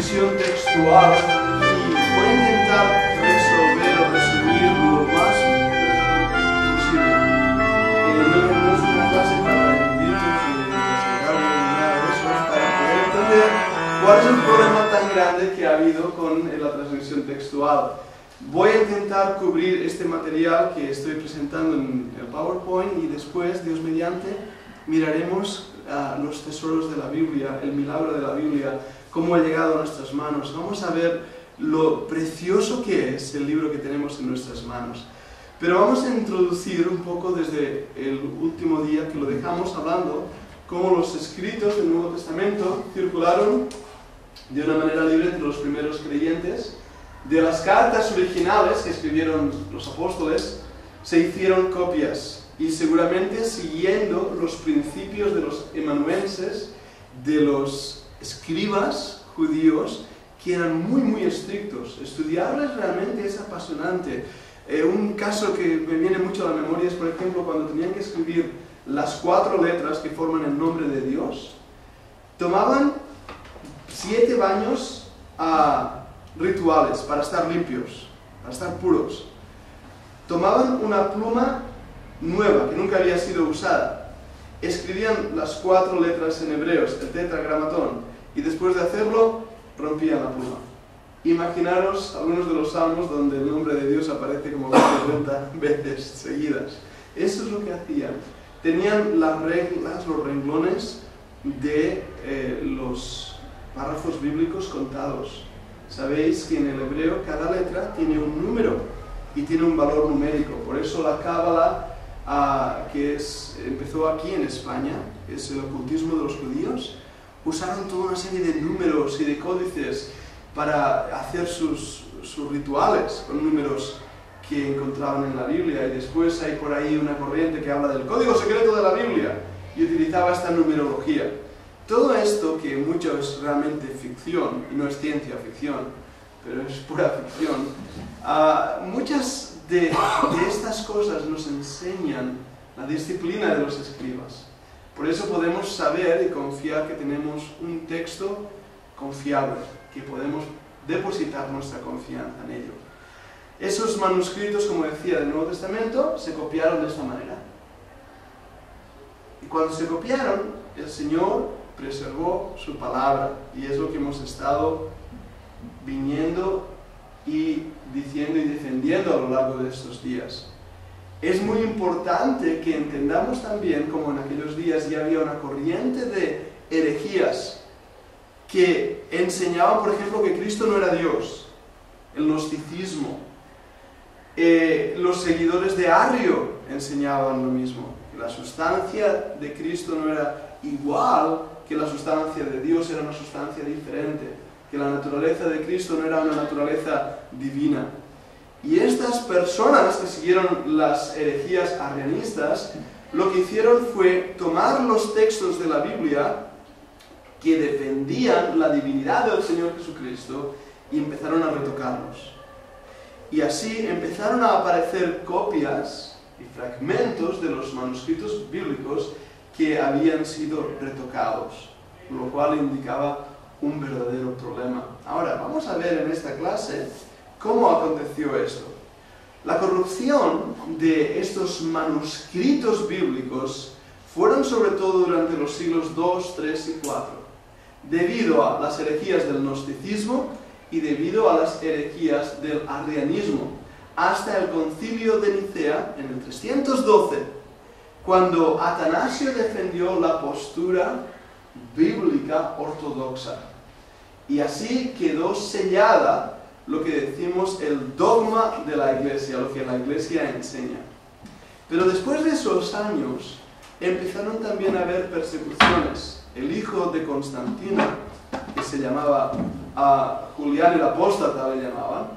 transmisión textual y voy a intentar resolver o resumir lo más posible. No es una clase para eruditos ni seminarios ni nada de eso, es para poder entender cuál es el problema tan grande que ha habido con la transmisión textual. Voy a intentar cubrir este material que estoy presentando en el PowerPoint y después, Dios mediante, miraremos los tesoros de la Biblia, el milagro de la Biblia, cómo ha llegado a nuestras manos. Vamos a ver lo precioso que es el libro que tenemos en nuestras manos. Pero vamos a introducir un poco desde el último día que lo dejamos hablando, cómo los escritos del Nuevo Testamento circularon de una manera libre entre los primeros creyentes. De las cartas originales que escribieron los apóstoles se hicieron copias y seguramente siguiendo los principios de los amanuenses, de los escribas judíos, que eran muy estrictos. Estudiarles realmente es apasionante. Un caso que me viene mucho a la memoria es, por ejemplo, cuando tenían que escribir las 4 letras que forman el nombre de Dios, tomaban 7 baños rituales para estar limpios, para estar puros. Tomaban una pluma nueva que nunca había sido usada, escribían las 4 letras en hebreos, el tetragramatón, y después de hacerlo rompían la pluma. Imaginaros algunos de los salmos donde el nombre de Dios aparece como 40 veces seguidas. Eso es lo que hacían. Tenían las reglas, los renglones de los párrafos bíblicos contados. Sabéis que en el hebreo cada letra tiene un número y tiene un valor numérico. Por eso la cábala, que empezó aquí en España, es el ocultismo de los judíos, usaron toda una serie de números y de códices para hacer sus rituales con números que encontraban en la Biblia. Y después hay por ahí una corriente que habla del código secreto de la Biblia y utilizaba esta numerología. Todo esto, que mucho es realmente ficción, y no es ciencia ficción, pero es pura ficción, muchas de estas cosas nos enseñan la disciplina de los escribas. Por eso podemos saber y confiar que tenemos un texto confiable, que podemos depositar nuestra confianza en ello. Esos manuscritos, como decía, del Nuevo Testamento, se copiaron de esta manera. Y cuando se copiaron, el Señor preservó su palabra, y es lo que hemos estado viniendo y diciendo y defendiendo a lo largo de estos días. Es muy importante que entendamos también como en aquellos días ya había una corriente de herejías que enseñaban, por ejemplo, que Cristo no era Dios, el gnosticismo. Los seguidores de Arrio enseñaban lo mismo, que la sustancia de Cristo no era igual que la sustancia de Dios, era una sustancia diferente, que la naturaleza de Cristo no era una naturaleza divina. Y estas personas que siguieron las herejías arrianistas, lo que hicieron fue tomar los textos de la Biblia que defendían la divinidad del Señor Jesucristo y empezaron a retocarlos. Y así empezaron a aparecer copias y fragmentos de los manuscritos bíblicos que habían sido retocados, lo cual indicaba un verdadero problema. Ahora, vamos a ver en esta clase cómo aconteció esto. La corrupción de estos manuscritos bíblicos fueron sobre todo durante los siglos 2, 3 y 4, debido a las herejías del gnosticismo y debido a las herejías del arrianismo, hasta el concilio de Nicea en el 312, cuando Atanasio defendió la postura bíblica ortodoxa. Y así quedó sellada lo que decimos el dogma de la Iglesia, lo que la Iglesia enseña. Pero después de esos años empezaron también a haber persecuciones. El hijo de Constantino, que se llamaba Julián el Apóstata, le llamaban,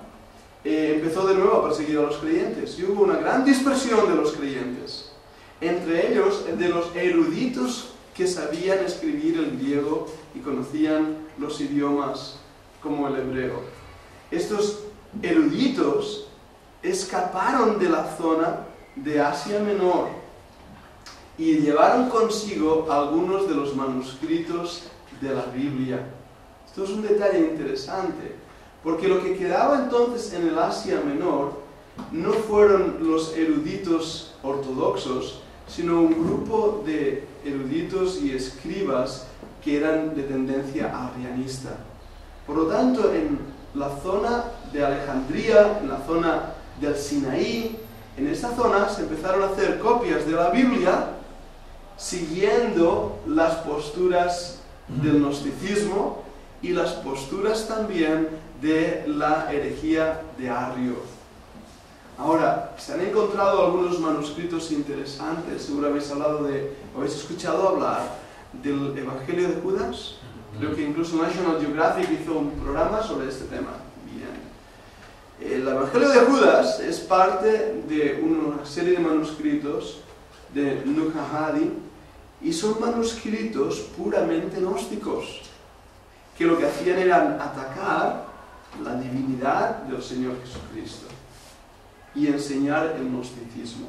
empezó de nuevo a perseguir a los creyentes. Y hubo una gran dispersión de los creyentes, entre ellos de los eruditos que sabían escribir el griego y conocían los idiomas como el hebreo. Estos eruditos escaparon de la zona de Asia Menor y llevaron consigo algunos de los manuscritos de la Biblia. Esto es un detalle interesante, porque lo que quedaba entonces en el Asia Menor no fueron los eruditos ortodoxos, sino un grupo de eruditos y escribas que eran de tendencia arrianista. Por lo tanto, en la zona de Alejandría, en la zona del Sinaí, en esta zona se empezaron a hacer copias de la Biblia siguiendo las posturas del gnosticismo y las posturas también de la herejía de Arrio. Ahora, se han encontrado algunos manuscritos interesantes. Seguro habéis escuchado hablar del Evangelio de Judas. Creo que incluso National Geographic hizo un programa sobre este tema. Bien. El Evangelio de Judas es parte de una serie de manuscritos de Nag Hammadi y son manuscritos puramente gnósticos, que lo que hacían era atacar la divinidad del Señor Jesucristo y enseñar el gnosticismo.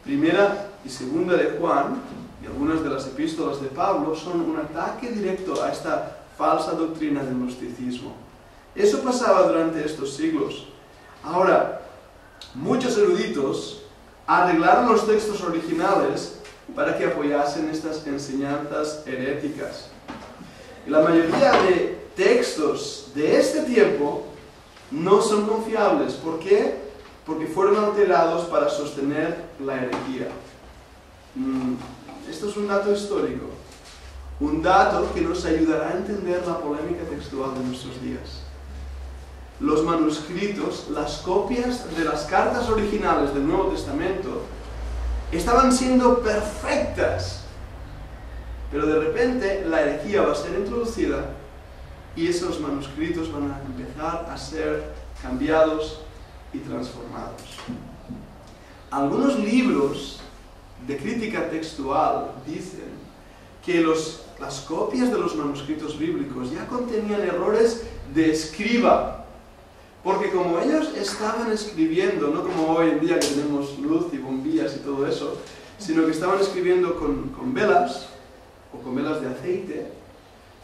Primera y segunda de Juan y algunas de las epístolas de Pablo son un ataque directo a esta falsa doctrina del gnosticismo. Eso pasaba durante estos siglos. Ahora, muchos eruditos arreglaron los textos originales para que apoyasen estas enseñanzas heréticas. Y la mayoría de textos de este tiempo no son confiables. ¿Por qué? Porque fueron alterados para sostener la herejía. Esto es un dato histórico. Un dato que nos ayudará a entender la polémica textual de nuestros días. Los manuscritos, las copias de las cartas originales del Nuevo Testamento, estaban siendo perfectas. Pero de repente la herejía va a ser introducida y esos manuscritos van a empezar a ser cambiados y transformados. Algunos libros de crítica textual dicen que las copias de los manuscritos bíblicos ya contenían errores de escriba, porque como ellos estaban escribiendo, no como hoy en día que tenemos luz y bombillas y todo eso, sino que estaban escribiendo con velas o con velas de aceite.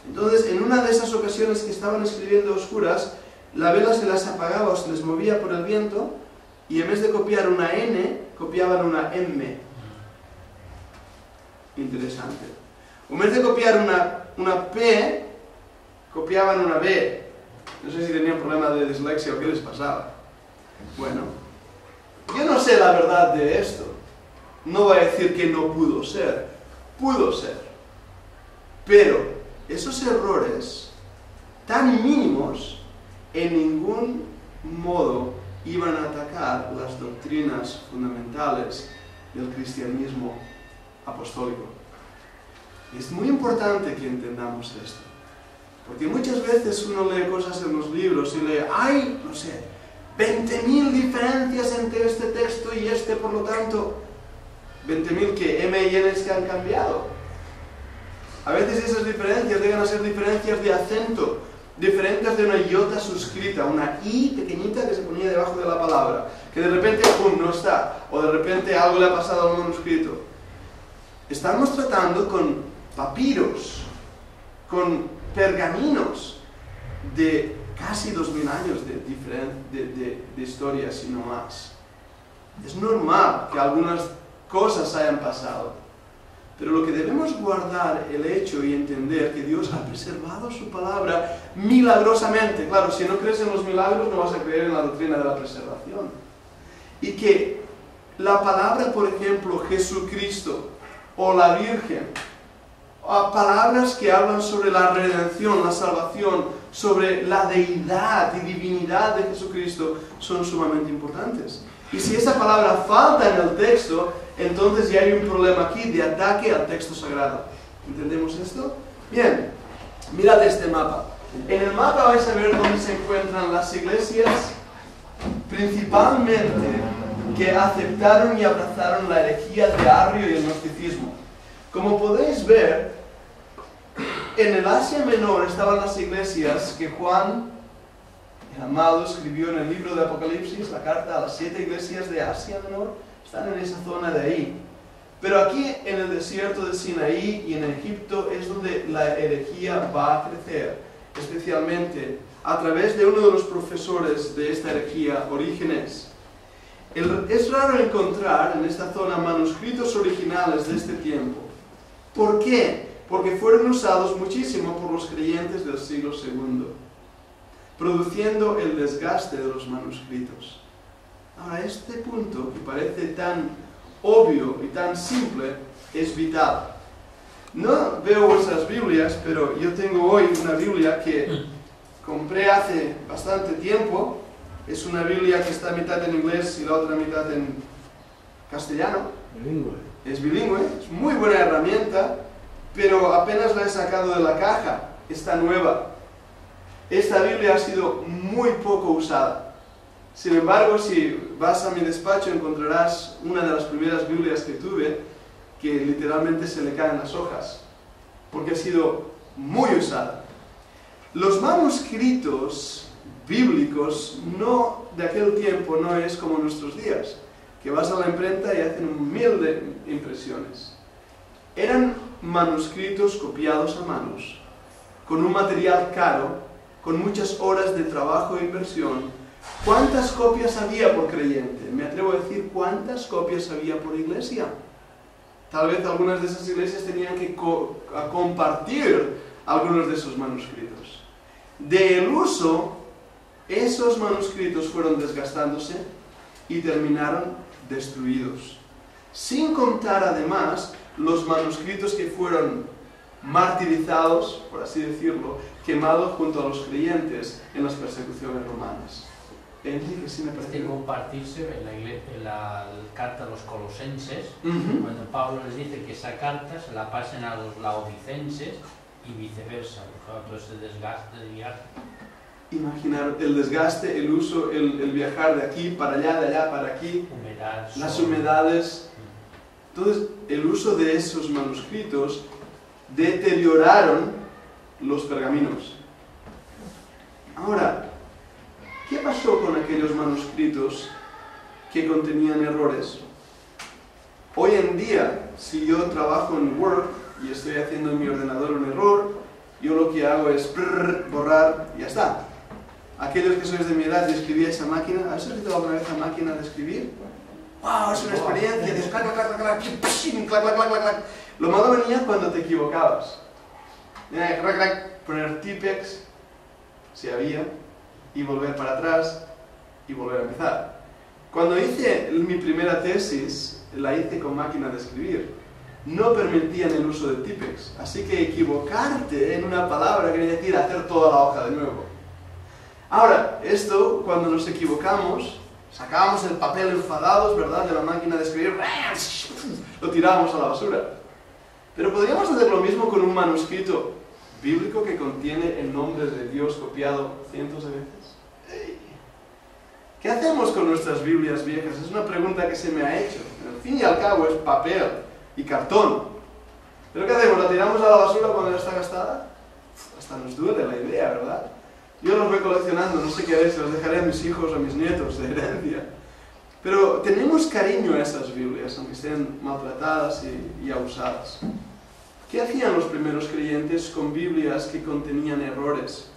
Entonces, en una de esas ocasiones que estaban escribiendo a oscuras, la vela se las apagaba o se les movía por el viento y en vez de copiar una N, copiaban una M. Interesante. O en vez de copiar una P, copiaban una B. No sé si tenían problema de dislexia o qué les pasaba. Bueno, yo no sé la verdad de esto. No voy a decir que no pudo ser. Pudo ser. Pero esos errores tan mínimos en ningún modo iban a atacar las doctrinas fundamentales del cristianismo apostólico. Y es muy importante que entendamos esto, porque muchas veces uno lee cosas en los libros y lee, hay, no sé, 20.000 diferencias entre este texto y este, por lo tanto, 20.000 que M y N que han cambiado. A veces esas diferencias llegan a ser diferencias de acento, diferentes de una iota suscrita, una I pequeñita que se ponía debajo de la palabra, que de repente, ¡pum!, no está, o de repente algo le ha pasado al manuscrito. Estamos tratando con papiros, con pergaminos de casi 2000 años de historia, si no más. Es normal que algunas cosas hayan pasado, pero lo que debemos guardar el hecho y entender que Dios ha preservado su palabra milagrosamente. Claro, si no crees en los milagros no vas a creer en la doctrina de la preservación. Y que la palabra, por ejemplo, Jesucristo o la Virgen, o palabras que hablan sobre la redención, la salvación, sobre la deidad y divinidad de Jesucristo, son sumamente importantes. Y si esa palabra falta en el texto, entonces ya hay un problema aquí de ataque al texto sagrado. ¿Entendemos esto? Bien, mirad este mapa. En el mapa vais a ver dónde se encuentran las iglesias, principalmente que aceptaron y abrazaron la herejía de Arrio y el gnosticismo. Como podéis ver, en el Asia Menor estaban las iglesias que Juan, el amado, escribió en el libro de Apocalipsis, la carta a las 7 iglesias de Asia Menor, están en esa zona de ahí. Pero aquí en el desierto de Sinaí y en Egipto es donde la herejía va a crecer. especialmente a través de uno de los profesores de esta herejía, Orígenes. Es raro encontrar en esta zona manuscritos originales de este tiempo. ¿Por qué? Porque fueron usados muchísimo por los creyentes del siglo II, produciendo el desgaste de los manuscritos. Ahora, este punto, que parece tan obvio y tan simple, es vital. No veo vuestras Biblias, pero yo tengo hoy una Biblia que compré hace bastante tiempo. Es una Biblia que está mitad en inglés y la otra mitad en castellano. Bilingüe. Es bilingüe, es muy buena herramienta, pero apenas la he sacado de la caja, está nueva. Esta Biblia ha sido muy poco usada. Sin embargo, si vas a mi despacho encontrarás una de las primeras Biblias que tuve, que literalmente se le caen las hojas, porque ha sido muy usada. Los manuscritos bíblicos de aquel tiempo no es como nuestros días, que vas a la imprenta y hacen 1000 de impresiones. Eran manuscritos copiados a manos, con un material caro, con muchas horas de trabajo e inversión. ¿Cuántas copias había por creyente? Me atrevo a decir cuántas copias había por iglesia. Tal vez algunas de esas iglesias tenían que compartir algunos de esos manuscritos. Del uso, esos manuscritos fueron desgastándose y terminaron destruidos. Sin contar además los manuscritos que fueron martirizados, por así decirlo, quemados junto a los creyentes en las persecuciones romanas. Que sí me parece. Compartirse en la carta a los colosenses, cuando Pablo les dice que esa carta se la pasen a los laodicenses y viceversa, todo ese desgaste de viaje. Imaginar el desgaste, el uso, el viajar de aquí para allá, de allá para aquí, las humedades. Entonces, el uso de esos manuscritos deterioraron los pergaminos. Ahora, ¿qué pasó con aquellos manuscritos que contenían errores? Hoy en día, si yo trabajo en Word y estoy haciendo en mi ordenador un error, yo lo que hago es borrar y ya está. Aquellos que sois de mi edad y escribíais a máquina, ¿habéis escrito alguna vez a máquina de escribir? ¡Wow! Es una experiencia, dices clac, clac, clac, clac, clac, clac, clac, clac, clac. Lo malo venía cuando te equivocabas. Clac, clac, poner Tipex, si había, y volver para atrás y volver a empezar. Cuando hice mi primera tesis, la hice con máquina de escribir. No permitían el uso de Tipex, así que equivocarte en una palabra quería decir hacer toda la hoja de nuevo. Ahora, esto, cuando nos equivocamos, sacábamos el papel enfadados, ¿verdad?, de la máquina de escribir, lo tirábamos a la basura. Pero podríamos hacer lo mismo con un manuscrito bíblico que contiene el nombre de Dios copiado cientos de veces. ¿Qué hacemos con nuestras Biblias viejas? Es una pregunta que se me ha hecho. Al fin y al cabo es papel y cartón. ¿Pero qué hacemos? ¿La tiramos a la basura cuando ya está gastada? Hasta nos duele la idea, ¿verdad? Yo los voy coleccionando, no sé qué haré, se los dejaré a mis hijos o a mis nietos de herencia. Pero tenemos cariño a esas Biblias, aunque estén maltratadas y abusadas. ¿Qué hacían los primeros creyentes con Biblias que contenían errores?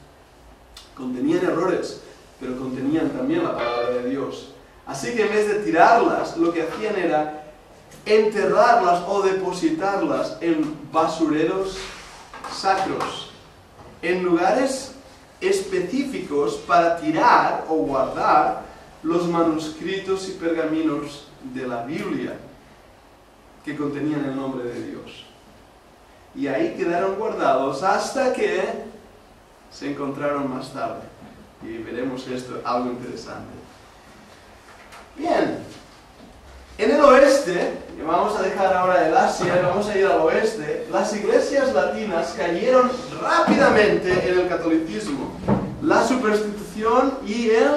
Contenían errores, pero contenían también la palabra de Dios. Así que en vez de tirarlas, lo que hacían era enterrarlas o depositarlas en basureros sacros, en lugares específicos para tirar o guardar los manuscritos y pergaminos de la Biblia que contenían el nombre de Dios. Y ahí quedaron guardados hasta que se encontraron más tarde. Y veremos esto, algo interesante. Bien, en el oeste, y vamos a dejar ahora el Asia y vamos a ir al oeste, las iglesias latinas cayeron rápidamente en el catolicismo, la superstición y el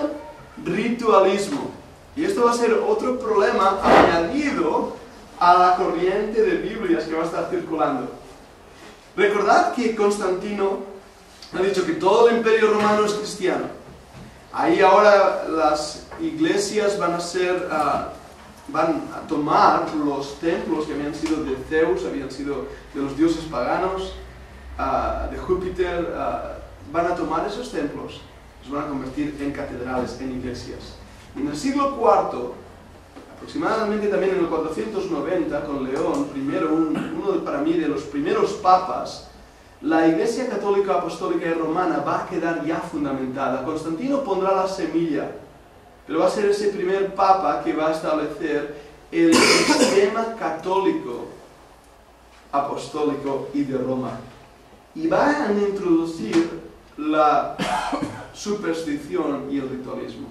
ritualismo. Y esto va a ser otro problema añadido a la corriente de Biblias que va a estar circulando. Recordad que Constantino ha dicho que todo el imperio romano es cristiano. Ahí ahora las iglesias van a tomar los templos que habían sido de Zeus, habían sido de los dioses paganos, de Júpiter, van a tomar esos templos, los van a convertir en catedrales, en iglesias. Y en el siglo IV, aproximadamente también en el 490, con León, uno para mí de los primeros papas, la Iglesia Católica, Apostólica y Romana va a quedar ya fundamentada. Constantino pondrá la semilla, pero va a ser ese primer papa que va a establecer el sistema católico, apostólico y de Roma. Y va a introducir la superstición y el ritualismo.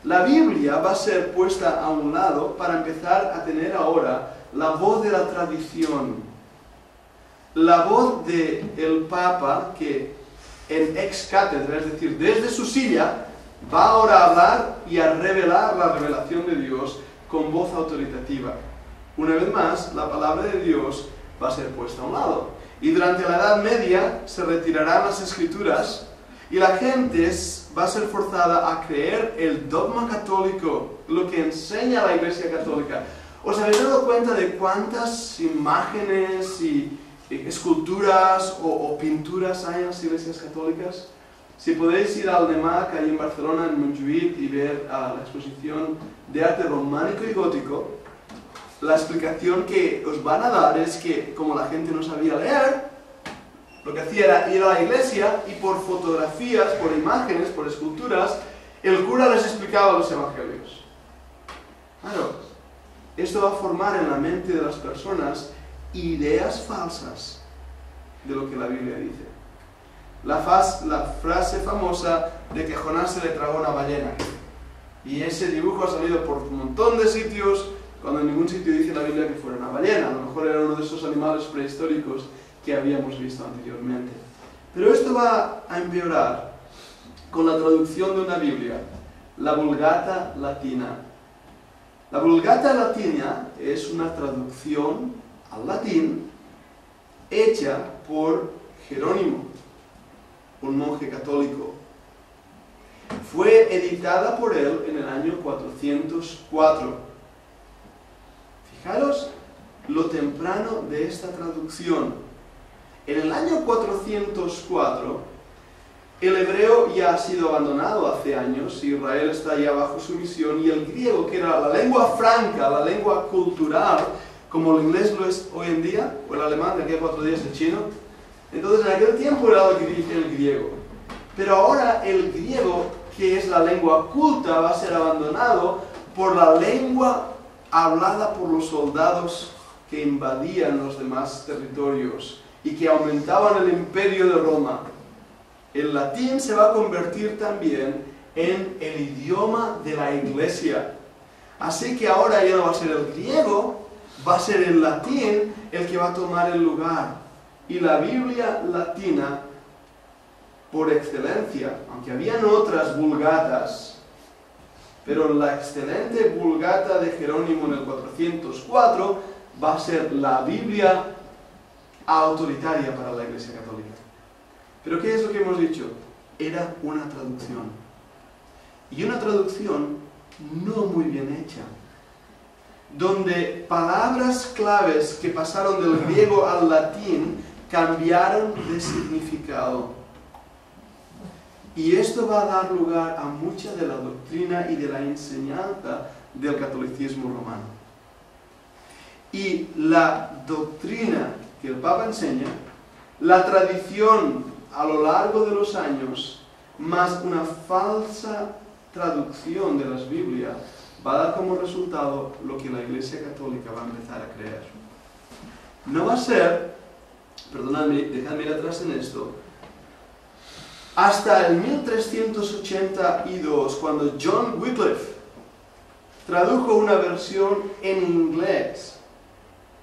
La Biblia va a ser puesta a un lado para empezar a tener ahora la voz de la tradición, la voz del Papa que en ex cátedra, es decir, desde su silla, va ahora a hablar y a revelar la revelación de Dios con voz autoritativa. Una vez más, la palabra de Dios va a ser puesta a un lado. Y durante la Edad Media se retirarán las escrituras y la gente va a ser forzada a creer el dogma católico, lo que enseña la Iglesia Católica. ¿Os habéis dado cuenta de cuántas imágenes y esculturas o pinturas hay en las iglesias católicas? Si podéis ir al NEMAC, ahí en Barcelona, en Montjuïc, y ver la exposición de arte románico y gótico, la explicación que os van a dar es que, como la gente no sabía leer, lo que hacía era ir a la iglesia y por fotografías, por imágenes, por esculturas, el cura les explicaba los evangelios. Claro, esto va a formar en la mente de las personas ideas falsas de lo que la Biblia dice. La frase famosa de que Jonás se le tragó una ballena. Y ese dibujo ha salido por un montón de sitios, cuando en ningún sitio dice la Biblia que fuera una ballena. A lo mejor era uno de esos animales prehistóricos que habíamos visto anteriormente. Pero esto va a empeorar con la traducción de una Biblia, la Vulgata Latina. La Vulgata Latina es una traducción al latín hecha por Jerónimo, un monje católico. Fue editada por él en el año 404. Fijaros lo temprano de esta traducción. En el año 404, el hebreo ya ha sido abandonado hace años, Israel está ya bajo sumisión, y el griego, que era la lengua franca, la lengua cultural, como el inglés lo es hoy en día, o el alemán, de aquí a 4 días el chino. Entonces en aquel tiempo era lo que dirigía el griego. Pero ahora el griego, que es la lengua culta, va a ser abandonado por la lengua hablada por los soldados que invadían los demás territorios y que aumentaban el imperio de Roma. El latín se va a convertir también en el idioma de la iglesia. Así que ahora ya no va a ser el griego, va a ser el latín el que va a tomar el lugar. Y la Biblia latina, por excelencia, aunque habían otras vulgatas, pero la excelente vulgata de Jerónimo en el 404 va a ser la Biblia autoritaria para la Iglesia Católica. Pero ¿qué es lo que hemos dicho? Era una traducción. Y una traducción no muy bien hecha, donde palabras claves que pasaron del griego al latín cambiaron de significado. Y esto va a dar lugar a mucha de la doctrina y de la enseñanza del catolicismo romano. Y la doctrina que el Papa enseña, la tradición a lo largo de los años, más una falsa traducción de las Biblias, va a dar como resultado lo que la Iglesia Católica va a empezar a creer. No va a ser, perdonadme, dejadme ir atrás en esto, hasta el 1382, cuando John Wycliffe tradujo una versión en inglés,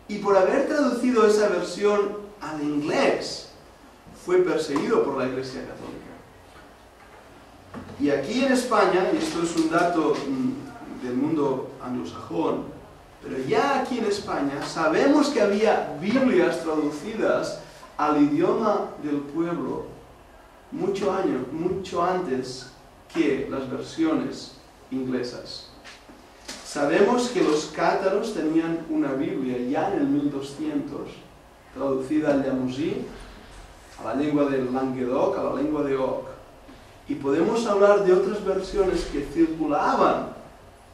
y por haber traducido esa versión al inglés, fue perseguido por la Iglesia Católica. Y aquí en España, y esto es un dato del mundo anglosajón, pero ya aquí en España sabemos que había Biblias traducidas al idioma del pueblo mucho antes que las versiones inglesas. Sabemos que los cátaros tenían una Biblia ya en el 1200, traducida al yamusí, a la lengua del Languedoc, a la lengua de Oc. Y podemos hablar de otras versiones que circulaban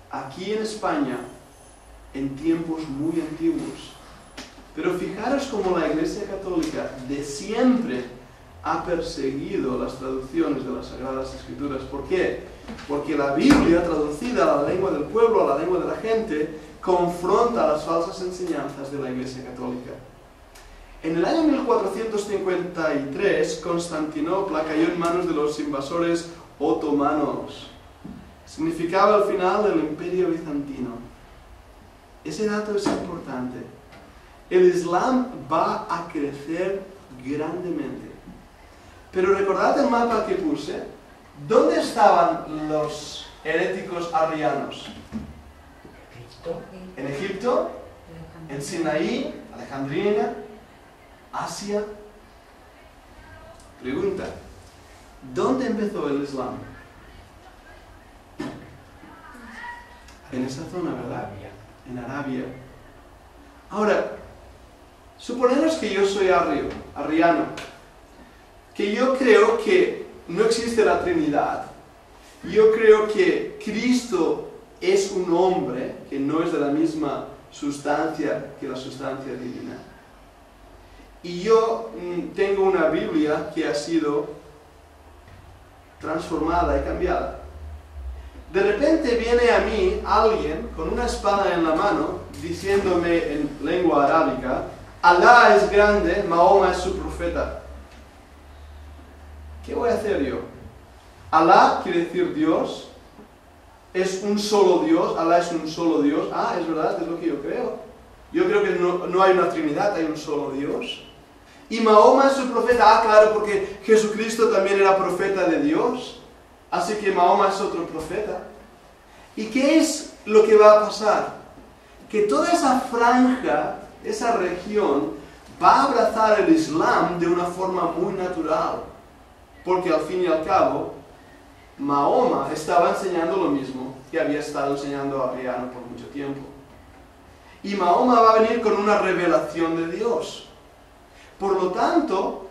aquí en España en tiempos muy antiguos. Pero fijaros cómo la Iglesia Católica de siempre ha perseguido las traducciones de las Sagradas Escrituras. ¿Por qué? Porque la Biblia, traducida a la lengua del pueblo, a la lengua de la gente, confronta las falsas enseñanzas de la Iglesia Católica. En el año 1453, Constantinopla cayó en manos de los invasores otomanos. Significaba el final del Imperio Bizantino. Ese dato es importante. El Islam va a crecer grandemente. Pero recordad el mapa que puse. ¿Dónde estaban los heréticos arrianos? En Egipto, en Sinaí, Alejandría, Asia. Pregunta, ¿dónde empezó el Islam? En esa zona, ¿verdad? En Arabia. Ahora, suponemos que yo soy arriano, que yo creo que no existe la Trinidad. Yo creo que Cristo es un hombre que no es de la misma sustancia que la sustancia divina. Y yo tengo una Biblia que ha sido transformada y cambiada. De repente viene a mí alguien con una espada en la mano diciéndome en lengua arábica: Alá es grande, Mahoma es su profeta. ¿Qué voy a hacer yo? Alá quiere decir Dios. Es un solo Dios. Alá es un solo Dios. Ah, es verdad, es lo que yo creo. Yo creo que no hay una Trinidad, hay un solo Dios. Y Mahoma es su profeta. Ah, claro, porque Jesucristo también era profeta de Dios. Así que Mahoma es otro profeta. ¿Y qué es lo que va a pasar? Que toda esa franja, esa región, va a abrazar el Islam de una forma muy natural. Porque al fin y al cabo, Mahoma estaba enseñando lo mismo que había estado enseñando a Arriano por mucho tiempo. Y Mahoma va a venir con una revelación de Dios. Por lo tanto,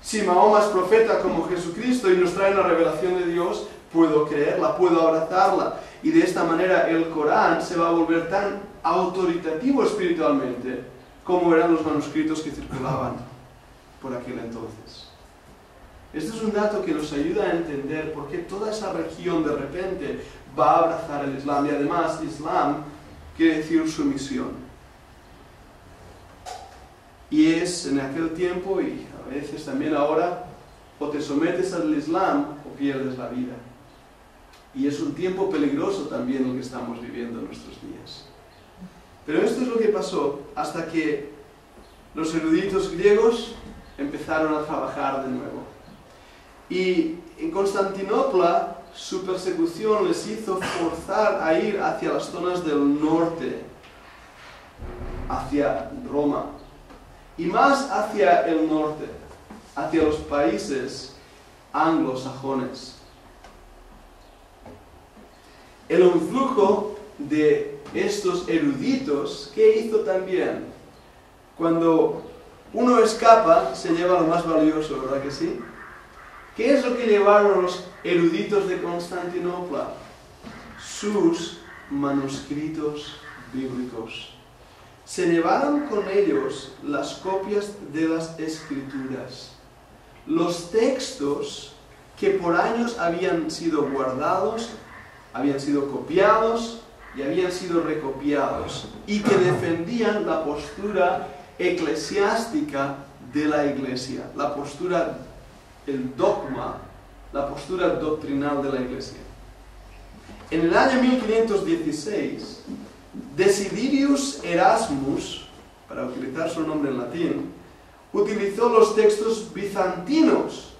si Mahoma es profeta como Jesucristo y nos trae una revelación de Dios, puedo creerla, puedo abrazarla. Y de esta manera el Corán se va a volver tan autoritativo espiritualmente como eran los manuscritos que circulaban por aquel entonces. Este es un dato que nos ayuda a entender por qué toda esa región de repente va a abrazar el Islam. Y además, Islam quiere decir sumisión. Y es en aquel tiempo, y a veces también ahora, o te sometes al Islam o pierdes la vida. Y es un tiempo peligroso también el que estamos viviendo en nuestros días. Pero esto es lo que pasó hasta que los eruditos griegos empezaron a trabajar de nuevo. Y en Constantinopla su persecución les hizo forzar a ir hacia las zonas del norte, hacia Roma. Y más hacia el norte, hacia los países anglosajones. El influjo de estos eruditos, ¿qué hizo también? Cuando uno escapa, se lleva lo más valioso, ¿verdad que sí? ¿Qué es lo que llevaron los eruditos de Constantinopla? Sus manuscritos bíblicos. Se llevaron con ellos las copias de las Escrituras, los textos que por años habían sido guardados, habían sido copiados y habían sido recopiados, y que defendían la postura eclesiástica de la Iglesia, la postura, el dogma, la postura doctrinal de la Iglesia. En el año 1516, Desiderius Erasmus, para utilizar su nombre en latín, utilizó los textos bizantinos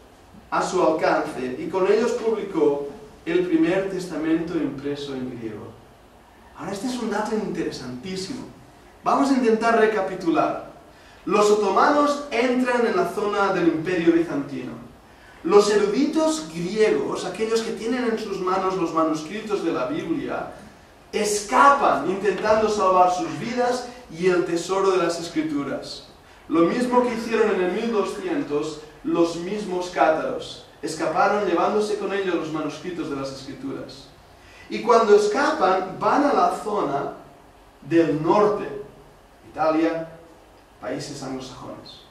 a su alcance y con ellos publicó el primer testamento impreso en griego. Ahora, este es un dato interesantísimo. Vamos a intentar recapitular. Los otomanos entran en la zona del Imperio Bizantino. Los eruditos griegos, aquellos que tienen en sus manos los manuscritos de la Biblia, escapan intentando salvar sus vidas y el tesoro de las Escrituras. Lo mismo que hicieron en el 1200 los mismos cátaros. Escaparon llevándose con ellos los manuscritos de las Escrituras. Y cuando escapan, van a la zona del norte, Italia, países anglosajones.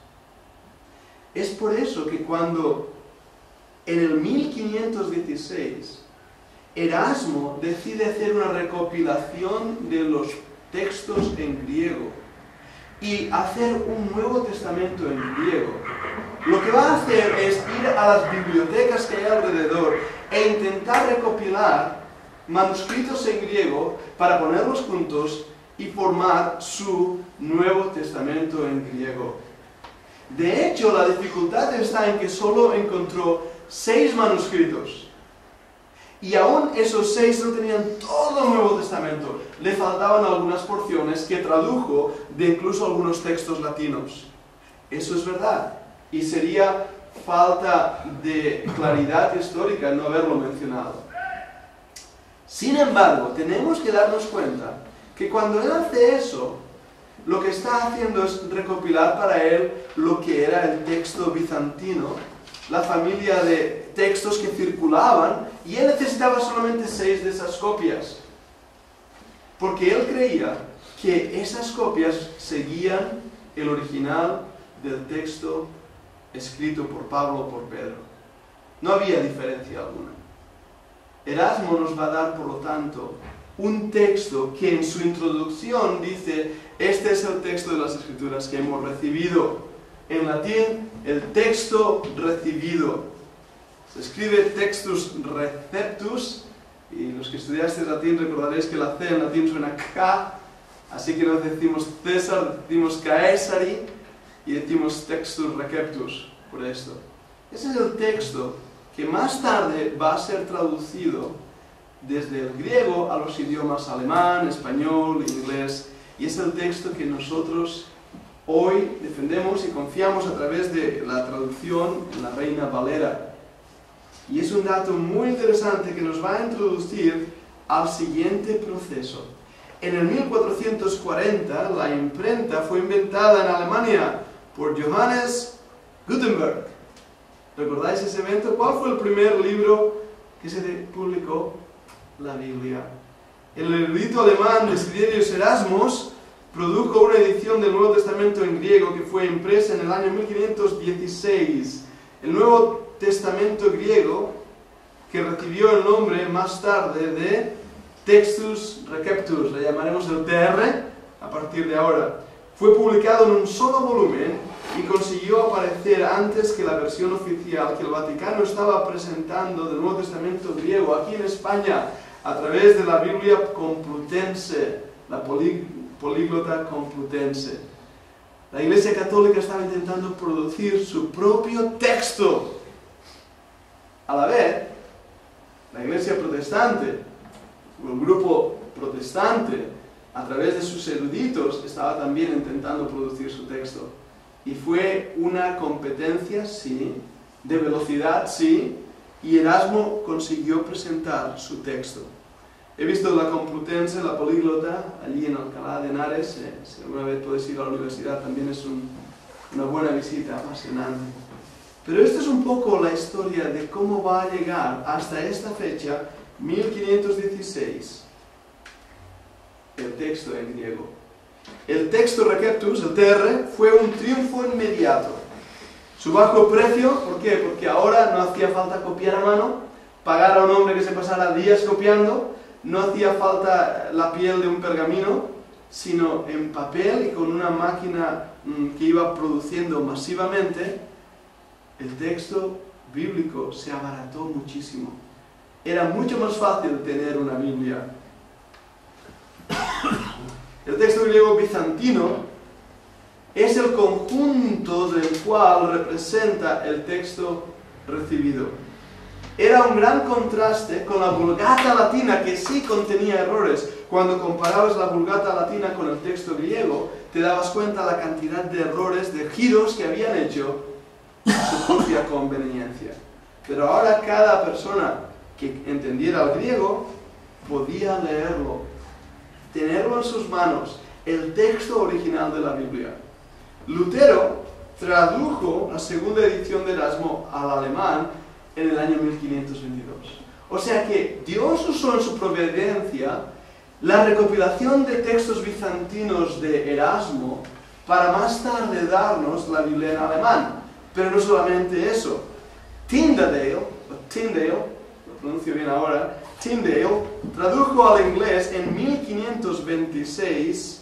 Es por eso que cuando en el 1516 Erasmo decide hacer una recopilación de los textos en griego y hacer un Nuevo Testamento en griego, lo que va a hacer es ir a las bibliotecas que hay alrededor e intentar recopilar manuscritos en griego para ponerlos juntos y formar su Nuevo Testamento en griego. De hecho, la dificultad está en que solo encontró 6 manuscritos. Y aún esos 6 no tenían todo el Nuevo Testamento. Le faltaban algunas porciones que tradujo de incluso algunos textos latinos. Eso es verdad. Y sería falta de claridad histórica no haberlo mencionado. Sin embargo, tenemos que darnos cuenta que cuando él hace eso, lo que está haciendo es recopilar para él lo que era el texto bizantino, la familia de textos que circulaban, y él necesitaba solamente 6 de esas copias. Porque él creía que esas copias seguían el original del texto escrito por Pablo o por Pedro. No había diferencia alguna. Erasmo nos va a dar, por lo tanto, un texto que en su introducción dice: este es el texto de las Escrituras que hemos recibido. En latín, el texto recibido. Se escribe textus receptus, y los que estudiasteis latín recordaréis que la C en latín suena K, así que no decimos César, decimos Caesari, y decimos textus receptus, por esto. Ese es el texto que más tarde va a ser traducido desde el griego a los idiomas alemán, español, inglés, y es el texto que nosotros hoy defendemos y confiamos a través de la traducción en la Reina Valera. Y es un dato muy interesante que nos va a introducir al siguiente proceso. En el 1440 la imprenta fue inventada en Alemania por Johannes Gutenberg. ¿Recordáis ese evento? ¿Cuál fue el primer libro que se publicó? La Biblia. El erudito alemán Desiderius Erasmus produjo una edición del Nuevo Testamento en griego que fue impresa en el año 1516. El Nuevo Testamento griego, que recibió el nombre más tarde de Textus Receptus, le llamaremos el TR a partir de ahora, fue publicado en un solo volumen y consiguió aparecer antes que la versión oficial que el Vaticano estaba presentando del Nuevo Testamento griego aquí en España a través de la Biblia Complutense, la Políglota Complutense. La Iglesia Católica estaba intentando producir su propio texto. A la vez, la Iglesia Protestante, el grupo protestante, a través de sus eruditos, estaba también intentando producir su texto. Y fue una competencia, sí, de velocidad, sí, y Erasmo consiguió presentar su texto. He visto la Complutense, la Políglota, allí en Alcalá de Henares. Si alguna vez podéis ir a la universidad, también es una buena visita, apasionante. Pero esta es un poco la historia de cómo va a llegar hasta esta fecha, 1516, el texto en griego. El texto Receptus, el TR, fue un triunfo inmediato. Su bajo precio, ¿por qué? Porque ahora no hacía falta copiar a mano, pagar a un hombre que se pasara días copiando, no hacía falta la piel de un pergamino, sino en papel y con una máquina que iba produciendo masivamente. El texto bíblico se abarató muchísimo. Era mucho más fácil tener una Biblia. El texto griego bizantino es el conjunto del cual representa el texto recibido. Era un gran contraste con la Vulgata latina, que sí contenía errores. Cuando comparabas la Vulgata latina con el texto griego, te dabas cuenta de la cantidad de errores, de giros que habían hecho a su propia conveniencia. Pero ahora cada persona que entendiera el griego podía leerlo, tenerlo en sus manos, el texto original de la Biblia. Lutero tradujo la segunda edición de Erasmo al alemán en el año 1522. O sea que Dios usó en su providencia la recopilación de textos bizantinos de Erasmo para más tarde darnos la Biblia en alemán. Pero no solamente eso. Tyndale, lo pronuncio bien ahora, Tyndale tradujo al inglés en 1526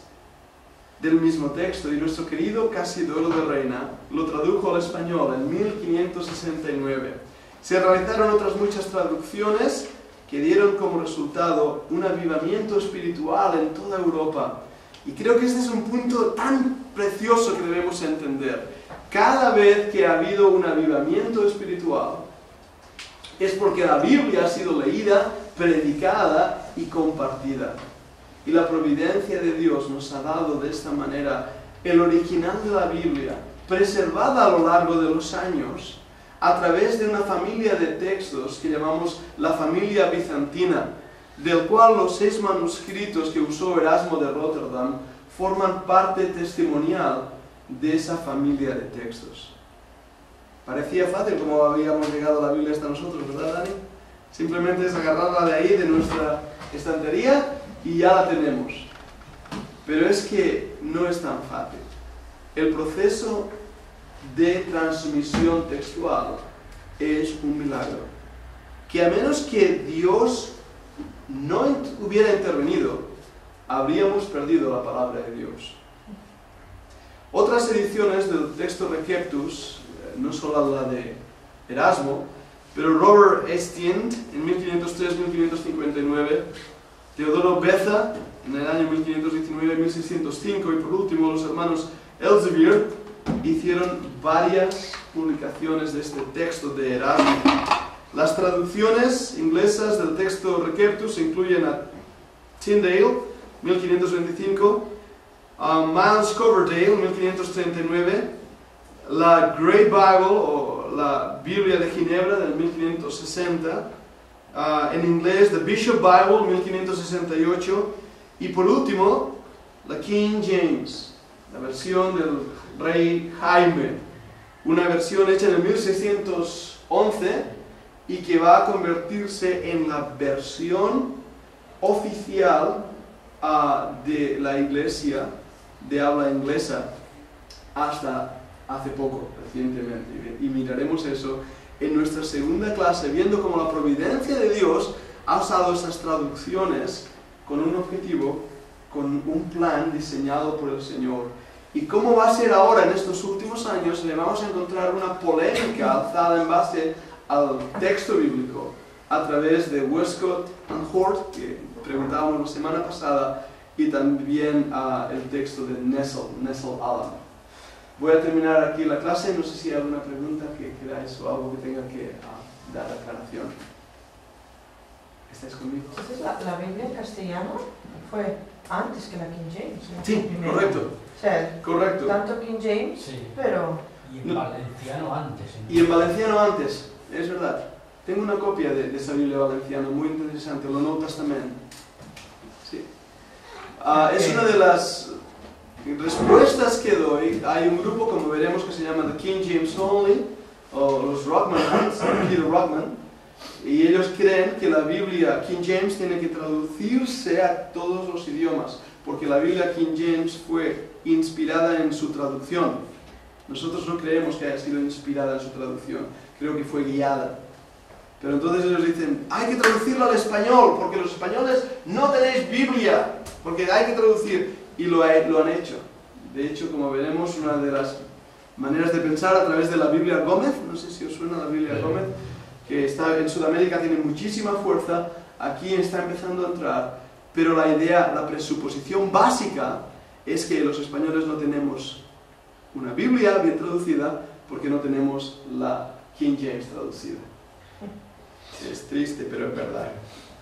del mismo texto, y nuestro querido Casidoro de Reina lo tradujo al español en 1569. Se realizaron otras muchas traducciones que dieron como resultado un avivamiento espiritual en toda Europa. Y creo que este es un punto tan precioso que debemos entender. Cada vez que ha habido un avivamiento espiritual, es porque la Biblia ha sido leída, predicada y compartida. Y la providencia de Dios nos ha dado de esta manera el original de la Biblia, preservada a lo largo de los años, a través de una familia de textos que llamamos la familia bizantina, del cual los 6 manuscritos que usó Erasmo de Rotterdam forman parte testimonial de esa familia de textos. Parecía fácil cómo habíamos llegado a la Biblia hasta nosotros, ¿verdad, Dani? Simplemente es agarrarla de ahí, de nuestra estantería, y ya la tenemos. Pero es que no es tan fácil. El proceso de transmisión textual es un milagro, que a menos que Dios no hubiera intervenido, habríamos perdido la palabra de Dios. Otras ediciones del texto Receptus, no solo la de Erasmo, pero Robert Estienne en 1503-1559, Teodoro Beza en el año 1519-1605, y por último los hermanos Elsevier hicieron varias publicaciones de este texto de Erasmo. Las traducciones inglesas del texto Receptus incluyen a Tyndale, 1525, a Miles Coverdale, 1539, la Grey Bible o la Biblia de Ginebra del 1560, en inglés The Bishop Bible 1568, y por último la King James, la versión del rey Jaime, una versión hecha en el 1611 y que va a convertirse en la versión oficial de la iglesia de habla inglesa hasta hace poco, recientemente, y miraremos eso en nuestra segunda clase, viendo cómo la providencia de Dios ha usado esas traducciones con un objetivo, con un plan diseñado por el Señor. Y cómo va a ser ahora, en estos últimos años, le vamos a encontrar una polémica alzada en base al texto bíblico, a través de Westcott and Hort, que preguntábamos la semana pasada, y también el texto de Nestle Alam. Voy a terminar aquí la clase, no sé si hay alguna pregunta que queráis o algo que tenga que dar aclaración. ¿Estáis conmigo? Entonces, la Biblia en castellano fue antes que la King James, ¿no? Sí, correcto. O sea, Correcto. tanto King James, Sí. pero... Y en valenciano antes. Y en valenciano antes, es verdad. Tengo una copia de esa Biblia valenciana, muy interesante, el Nuevo Testamento. Sí. Es una de las respuestas que doy. Hay un grupo, como veremos, que se llama The King James Only, o los Rockmanites, Peter Rockman, y ellos creen que la Biblia King James tiene que traducirse a todos los idiomas, porque la Biblia King James fue inspirada en su traducción. Nosotros no creemos que haya sido inspirada en su traducción, creo que fue guiada. Pero entonces ellos dicen, hay que traducirlo al español, porque los españoles no tenéis Biblia, porque hay que traducir. Y lo han hecho. De hecho, como veremos, una de las maneras de pensar a través de la Biblia Gómez, no sé si os suena la Biblia Gómez, que está en Sudamérica, tiene muchísima fuerza, aquí está empezando a entrar, pero la idea, la presuposición básica es que los españoles no tenemos una Biblia bien traducida porque no tenemos la King James traducida. Es triste, pero es verdad.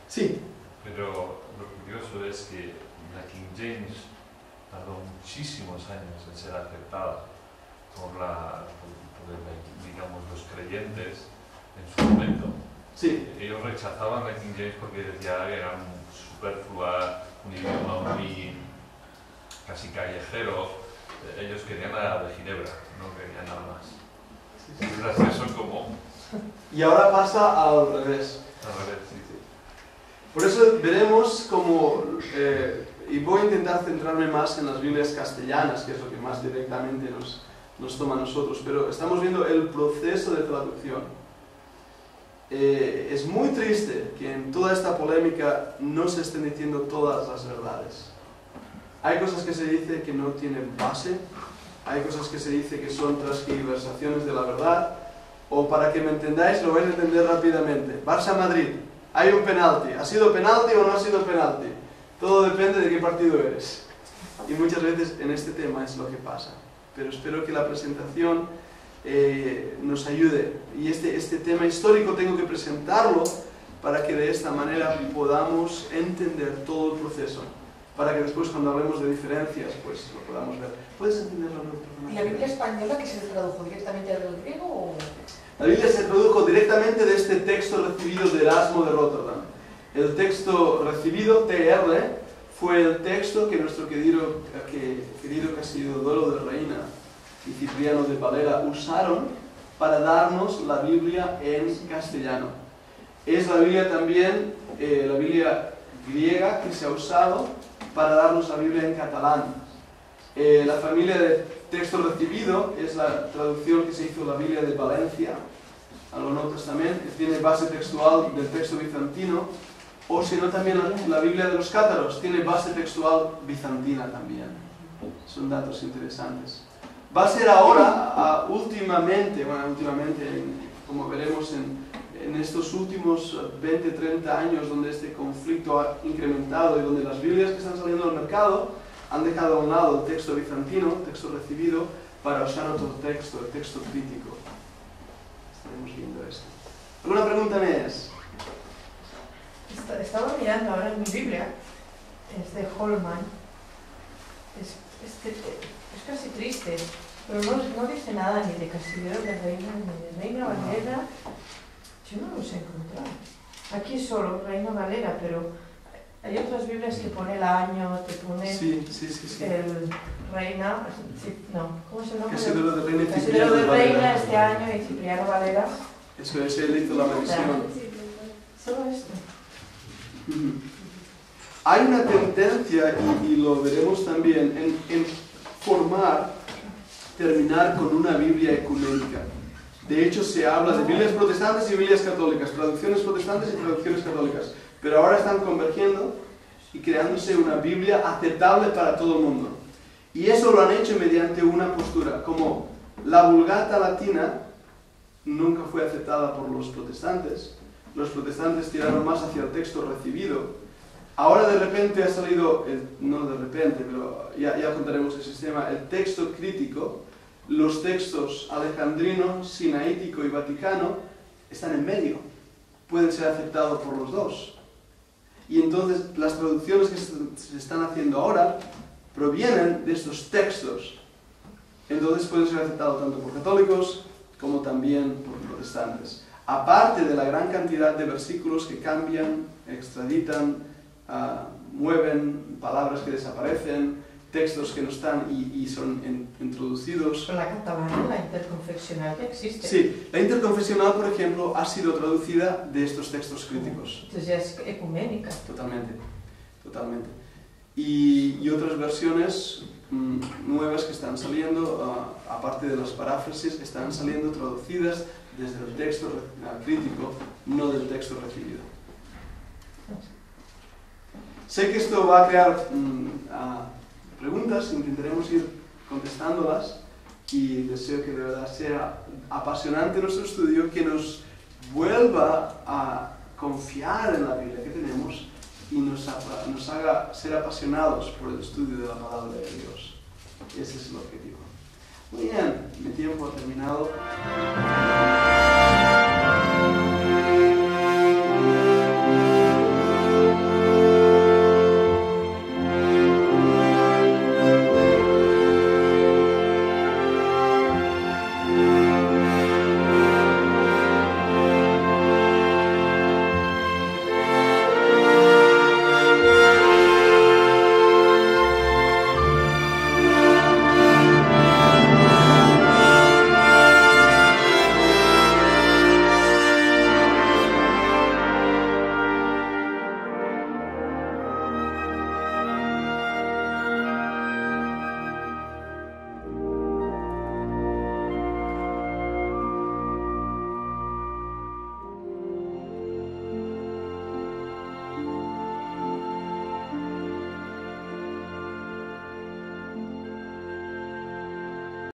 Sí. Pero lo curioso es que la King James tardó muchísimos años en ser aceptada por digamos, los creyentes en su momento. Sí. Ellos rechazaban la King James porque decía que era superflua, un idioma muy casi callejero, ellos querían la de Ginebra, no querían nada más. Es gracioso como... Y ahora pasa al revés. Al revés, sí. Por eso veremos como, y voy a intentar centrarme más en las Biblias castellanas, que es lo que más directamente nos toma a nosotros, pero estamos viendo el proceso de traducción. Es muy triste que en toda esta polémica no se estén diciendo todas las verdades. Hay cosas que se dice que no tienen base, hay cosas que se dice que son transgiversaciones de la verdad, o para que me entendáis, lo vais a entender rápidamente. Barça-Madrid, hay un penalti. ¿Ha sido penalti o no ha sido penalti? Todo depende de qué partido eres. Y muchas veces en este tema es lo que pasa. Pero espero que la presentación nos ayude. Y este tema histórico tengo que presentarlo para que de esta manera podamos entender todo el proceso. Para que después cuando hablemos de diferencias, pues lo podamos ver. ¿Puedes entenderlo? ¿Y la Biblia española que se tradujo directamente del griego o...? La Biblia se tradujo directamente de este texto recibido de Erasmo de Rotterdam. El texto recibido, TR, fue el texto que nuestro querido Casiodoro de Reina y Cipriano de Valera usaron para darnos la Biblia en castellano. Es la Biblia también, la Biblia griega que se ha usado para darnos la Biblia en catalán. La familia de texto recibido es la traducción que se hizo la Biblia de Valencia, al Nuevo Testamento, que tiene base textual del texto bizantino, o si no también la Biblia de los cátaros tiene base textual bizantina también. Son datos interesantes. Va a ser ahora, últimamente, como veremos en estos últimos 20-30 años, donde este conflicto ha incrementado y donde las Biblias que están saliendo al mercado han dejado a un lado el texto bizantino, el texto recibido, para usar otro texto, el texto crítico. Estaremos viendo esto. ¿Alguna pregunta más? Estaba mirando ahora en mi Biblia, es de Holman, es casi triste, pero no dice nada ni de Casiodoro de Reina, ni de Reina Valera. Yo no los he encontrado. Aquí solo Reina Valera, pero hay otras Biblias que pone el año, te pone el Reina, no, ¿cómo se llama? Casiodoro de Reina y Casiodoro de Reina este año y Cipriano Valera. Eso es, él hizo la revisión. Solo esto. Hay una tendencia, y lo veremos también, en terminar con una Biblia ecuménica. De hecho, se habla de Biblias protestantes y Biblias católicas, traducciones protestantes y traducciones católicas. Pero ahora están convergiendo y creándose una Biblia aceptable para todo el mundo. Y eso lo han hecho mediante una postura, como la Vulgata latina nunca fue aceptada por los protestantes. Los protestantes tiraron más hacia el texto recibido. Ahora de repente ha salido, no de repente, pero ya contaremos el sistema, el texto crítico. Los textos alejandrino, sinaítico y vaticano están en medio. Pueden ser aceptados por los dos. Y entonces las traducciones que se están haciendo ahora provienen de estos textos. Entonces pueden ser aceptados tanto por católicos como también por protestantes. Aparte de la gran cantidad de versículos que cambian, extraditan, mueven, palabras que desaparecen, textos que no están y son introducidos. Pero la catalana, la interconfesional, ya existe. Sí, la interconfesional, por ejemplo, ha sido traducida de estos textos críticos. Entonces ya es ecuménica. Totalmente, totalmente. Y otras versiones nuevas que están saliendo, aparte de las paráfrasis, están saliendo traducidas desde el texto crítico, no del texto recibido. Sé que esto va a crear preguntas, intentaremos ir contestándolas y deseo que de verdad sea apasionante nuestro estudio, que nos vuelva a confiar en la Biblia que tenemos y nos haga ser apasionados por el estudio de la palabra de Dios. Ese es el objetivo. Muy bien, mi tiempo ha terminado.